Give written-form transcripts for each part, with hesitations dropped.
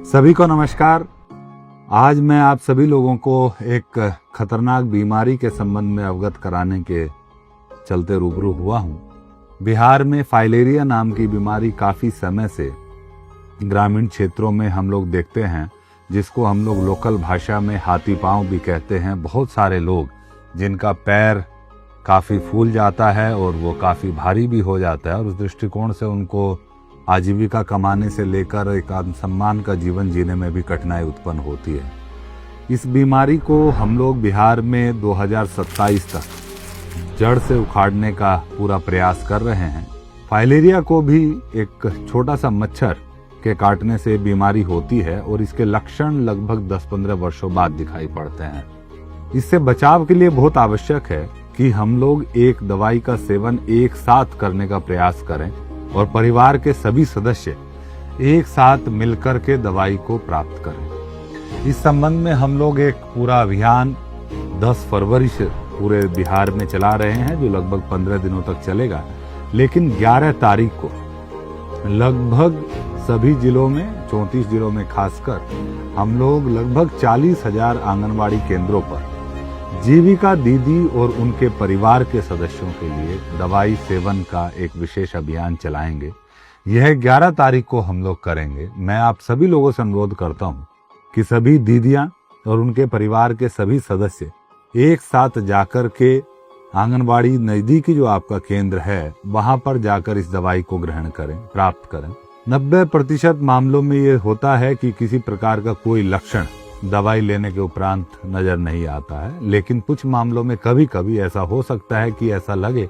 सभी को नमस्कार। आज मैं आप सभी लोगों को एक खतरनाक बीमारी के संबंध में अवगत कराने के चलते रूबरू हुआ हूँ। बिहार में फाइलेरिया नाम की बीमारी काफ़ी समय से ग्रामीण क्षेत्रों में हम लोग देखते हैं, जिसको हम लोग लोकल भाषा में हाथी पांव भी कहते हैं। बहुत सारे लोग जिनका पैर काफ़ी फूल जाता है और वो काफ़ी भारी भी हो जाता है और उस दृष्टिकोण से उनको आजीविका कमाने से लेकर एक आत्मसम्मान का जीवन जीने में भी कठिनाई उत्पन्न होती है। इस बीमारी को हम लोग बिहार में 2027 तक जड़ से उखाड़ने का पूरा प्रयास कर रहे हैं। फाइलेरिया को भी एक छोटा सा मच्छर के काटने से बीमारी होती है और इसके लक्षण लगभग 10-15 वर्षों बाद दिखाई पड़ते हैं। इससे बचाव के लिए बहुत आवश्यक है कि हम लोग एक दवाई का सेवन एक साथ करने का प्रयास करें और परिवार के सभी सदस्य एक साथ मिलकर के दवाई को प्राप्त करें। इस संबंध में हम लोग एक पूरा अभियान 10 फरवरी से पूरे बिहार में चला रहे हैं, जो लगभग 15 दिनों तक चलेगा। लेकिन 11 तारीख को लगभग सभी जिलों में, 34 जिलों में खासकर, हम लोग लगभग 40,000 आंगनवाड़ी केंद्रों पर जीविका दीदी और उनके परिवार के सदस्यों के लिए दवाई सेवन का एक विशेष अभियान चलाएंगे। यह 11 तारीख को हम लोग करेंगे। मैं आप सभी लोगों से अनुरोध करता हूं कि सभी दीदियां और उनके परिवार के सभी सदस्य एक साथ जाकर के आंगनबाड़ी नजदीकी जो आपका केंद्र है वहां पर जाकर इस दवाई को ग्रहण करें, प्राप्त करें। 90% मामलों में ये होता है कि किसी प्रकार का कोई लक्षण दवाई लेने के उपरांत नजर नहीं आता है, लेकिन कुछ मामलों में कभी कभी ऐसा हो सकता है कि ऐसा लगे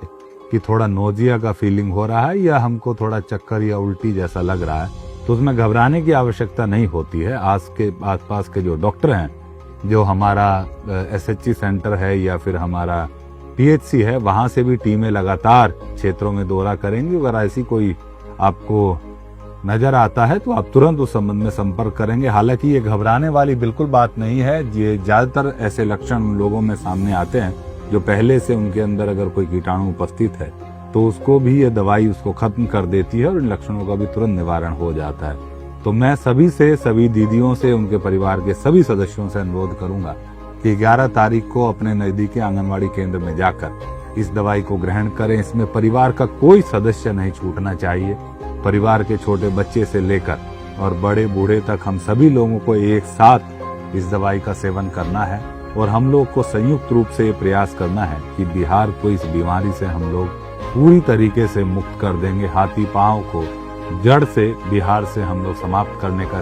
कि थोड़ा नोजिया का फीलिंग हो रहा है या हमको थोड़ा चक्कर या उल्टी जैसा लग रहा है, तो उसमें घबराने की आवश्यकता नहीं होती है। आसपास के जो डॉक्टर हैं, जो हमारा SHG सेंटर है या फिर हमारा PHC है, वहां से भी टीमें लगातार क्षेत्रों में दौरा करेंगी। अगर ऐसी कोई आपको नजर आता है तो आप तुरंत उस संबंध में संपर्क करेंगे। हालांकि ये घबराने वाली बिल्कुल बात नहीं है। ये ज्यादातर ऐसे लक्षण लोगों में सामने आते हैं जो पहले से उनके अंदर अगर कोई कीटाणु उपस्थित है तो उसको भी ये दवाई उसको खत्म कर देती है और इन लक्षणों का भी तुरंत निवारण हो जाता है। तो मैं सभी दीदियों से, उनके परिवार के सभी सदस्यों से अनुरोध करूंगा कि 11 तारीख को अपने नजदीकी आंगनबाड़ी केंद्र में जाकर इस दवाई को ग्रहण करें। इसमें परिवार का कोई सदस्य नहीं छूटना चाहिए। परिवार के छोटे बच्चे से लेकर और बड़े बूढ़े तक हम सभी लोगों को एक साथ इस दवाई का सेवन करना है और हम लोग को संयुक्त रूप से ये प्रयास करना है कि बिहार को इस बीमारी से हम लोग पूरी तरीके से मुक्त कर देंगे। हाथी पांव को जड़ से बिहार से हम लोग समाप्त करने का